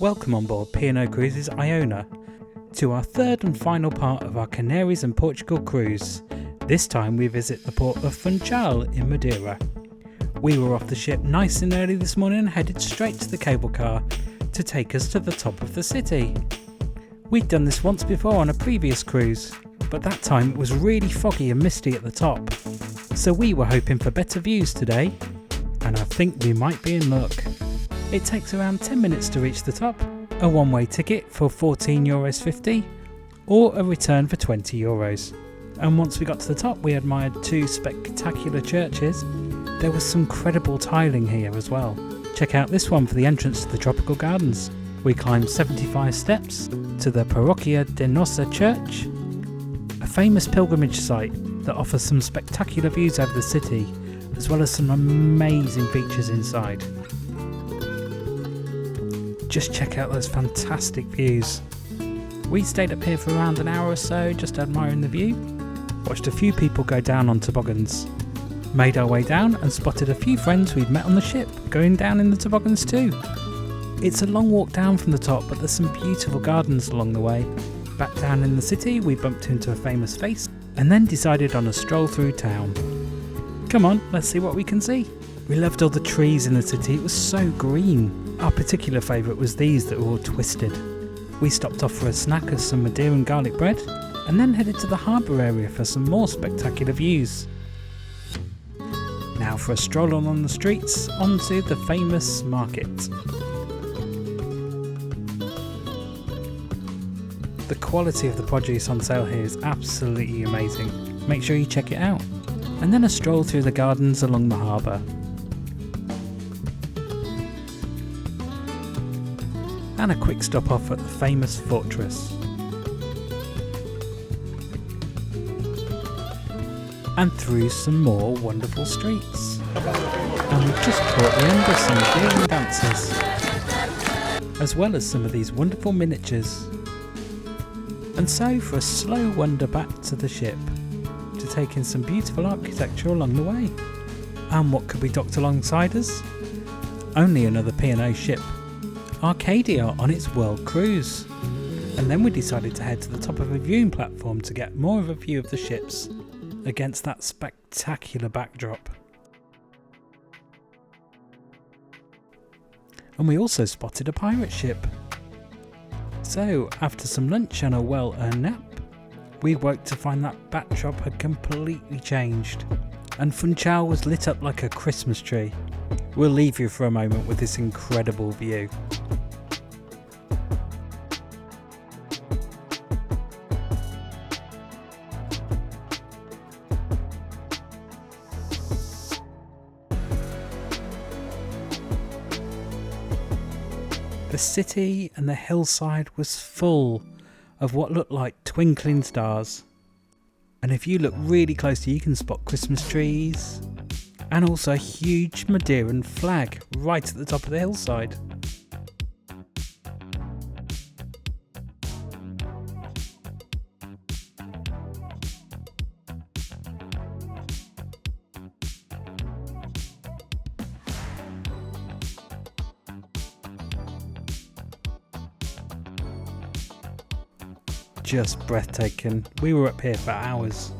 Welcome on board P&O Cruises Iona to our third and final part of our Canaries and Portugal cruise. This time we visit the Port of Funchal in Madeira. We were off the ship nice and early this morning and headed straight to the cable car to take us to the top of the city. We'd done this once before on a previous cruise, but that time it was really foggy and misty at the top. So we were hoping for better views today, and I think we might be in luck. It takes around 10 minutes to reach the top, a one-way ticket for €14.50 or a return for €20. And once we got to the top we admired two spectacular churches. There was some credible tiling here as well. Check out this one for the entrance to the tropical gardens. We climbed 75 steps to the Parroquia de Nossa Church, a famous pilgrimage site that offers some spectacular views over the city, as well as some amazing features inside. Just check out those fantastic views. We stayed up here for around an hour or so, just admiring the view. Watched a few people go down on toboggans. Made our way down and spotted a few friends we'd met on the ship going down in the toboggans too. It's a long walk down from the top, but there's some beautiful gardens along the way. Back down in the city we bumped into a famous face and then decided on a stroll through town. Come on, let's see what we can see. We loved all the trees in the city, it was so green. Our particular favourite was these that were all twisted. We stopped off for a snack of some Madeiran garlic bread and then headed to the harbour area for some more spectacular views. Now for a stroll along the streets onto the famous market. The quality of the produce on sale here is absolutely amazing. Make sure you check it out. And then a stroll through the gardens along the harbour. And a quick stop off at the famous fortress. And through some more wonderful streets. And we've just caught the end of some Madeiran dances, as well as some of these wonderful miniatures. And so for a slow wander back to the ship, to take in some beautiful architecture along the way. And what could be docked alongside us? Only another P&O ship, Arcadia on its world cruise. And then we decided to head to the top of a viewing platform to get more of a view of the ships against that spectacular backdrop. And we also spotted a pirate ship. So after some lunch and a well-earned nap, we woke to find that backdrop had completely changed and Funchal was lit up like a Christmas tree. We'll leave you for a moment with this incredible view. The city and the hillside was full of what looked like twinkling stars. And if you look really closely you can spot Christmas trees and also a huge Madeiran flag right at the top of the hillside. Just breathtaking. We were up here for hours.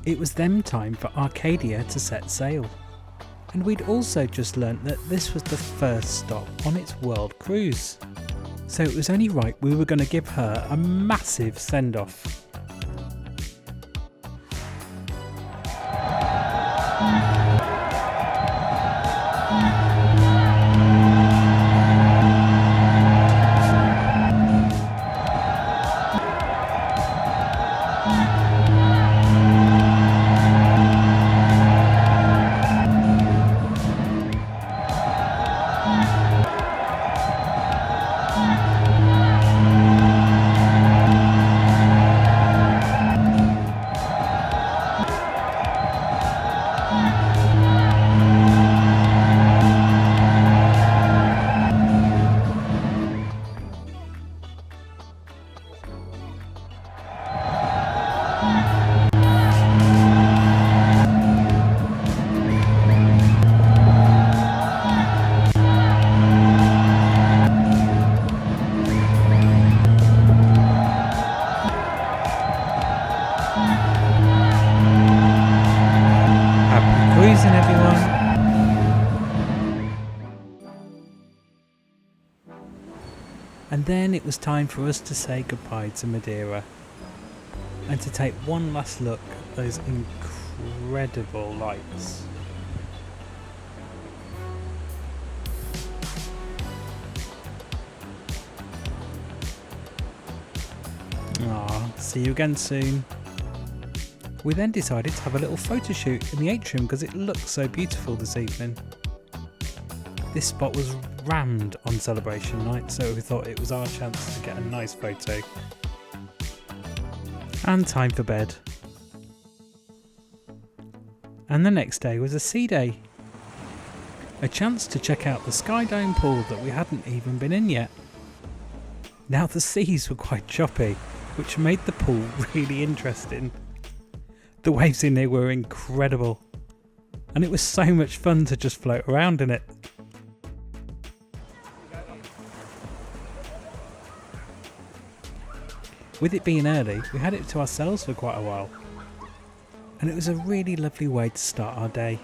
It was then time for Arcadia to set sail. And we'd also just learnt that this was the first stop on its world cruise. So it was only right we were going to give her a massive send-off. And then it was time for us to say goodbye to Madeira and to take one last look at those incredible lights. See you again soon. We then decided to have a little photo shoot in the atrium because it looked so beautiful this evening. This spot was rammed on celebration night, so we thought it was our chance to get a nice photo. And time for bed. And the next day was a sea day. A chance to check out the Sky Dome pool that we hadn't even been in yet. Now the seas were quite choppy, which made the pool really interesting. The waves in there were incredible, and it was so much fun to just float around in it. With it being early, we had it to ourselves for quite a while, and it was a really lovely way to start our day.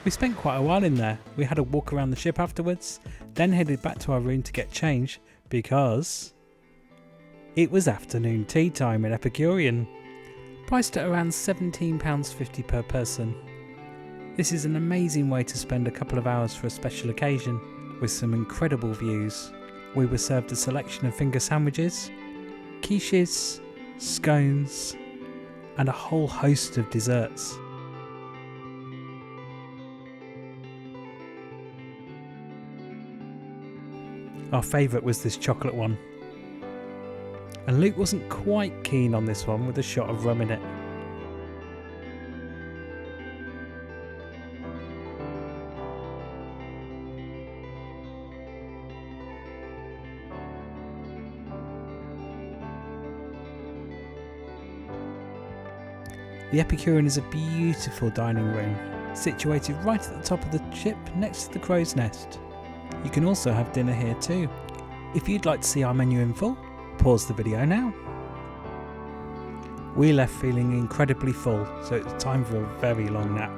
We spent quite a while in there. We had a walk around the ship afterwards, then headed back to our room to get changed because it was afternoon tea time in Epicurean, priced at around £17.50 per person. This is an amazing way to spend a couple of hours for a special occasion with some incredible views. We were served a selection of finger sandwiches, quiches, scones, and a whole host of desserts. Our favourite was this chocolate one, and Luke wasn't quite keen on this one with a shot of rum in it. The Epicurean is a beautiful dining room, situated right at the top of the ship next to the crow's nest. You can also have dinner here too. If you'd like to see our menu in full, pause the video now. We left feeling incredibly full, so it's time for a very long nap.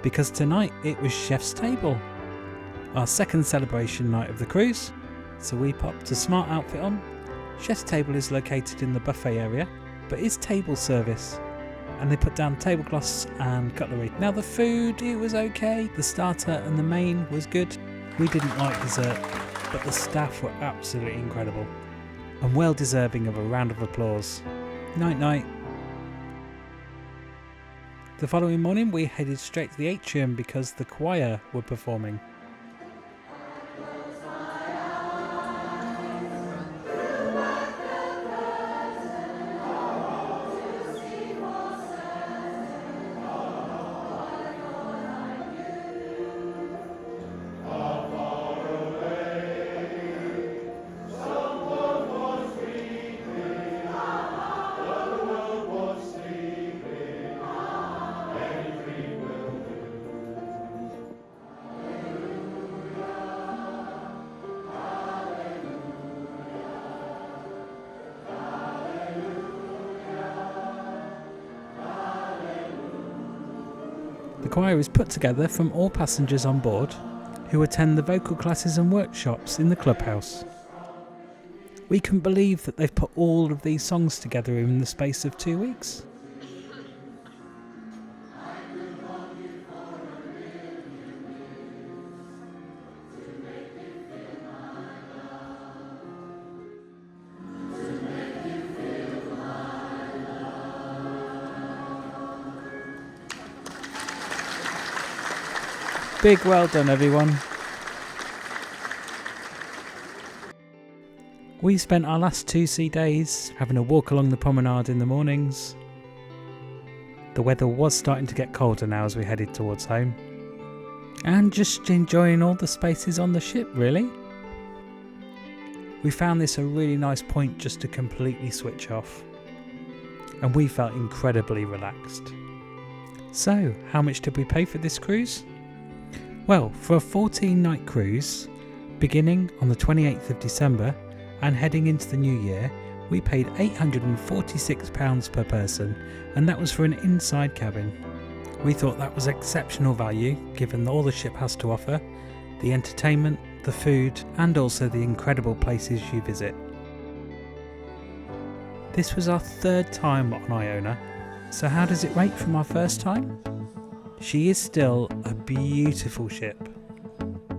Because tonight it was Chef's Table, our second celebration night of the cruise, so we popped a smart outfit on. Chef's Table is located in the buffet area, but is table service, and they put down tablecloths and cutlery. Now the food, it was okay. The starter and the main was good. We didn't like dessert, but the staff were absolutely incredible and well deserving of a round of applause. Night night. The following morning we headed straight to the atrium because the choir were performing. The choir is put together from all passengers on board who attend the vocal classes and workshops in the clubhouse. We couldn't believe that they've put all of these songs together in the space of 2 weeks. Big well done, everyone. We spent our last 2 sea days having a walk along the promenade in the mornings. The weather was starting to get colder now as we headed towards home. And just enjoying all the spaces on the ship, really. We found this a really nice point just to completely switch off. And we felt incredibly relaxed. So, how much did we pay for this cruise? Well, for a 14-night cruise, beginning on the 28th of December and heading into the new year, we paid £846 per person, and that was for an inside cabin. We thought that was exceptional value given all the ship has to offer, the entertainment, the food, and also the incredible places you visit. This was our third time on Iona, so how does it rate from our first time? She is still a beautiful ship,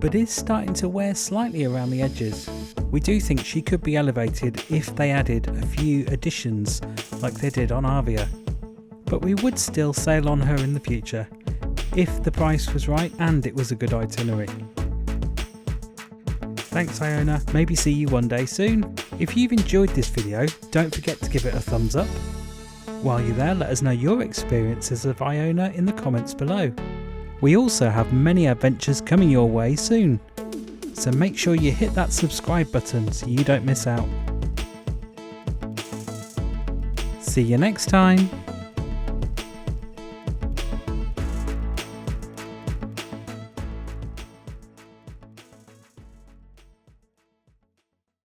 but is starting to wear slightly around the edges. We do think she could be elevated if they added a few additions like they did on Avia, but we would still sail on her in the future if the price was right and it was a good itinerary. Thanks Iona, maybe see you one day soon. If you've enjoyed this video, don't forget to give it a thumbs up. While you're there, let us know your experiences of Iona in the comments below. We also have many adventures coming your way soon, so make sure you hit that subscribe button so you don't miss out. See you next time.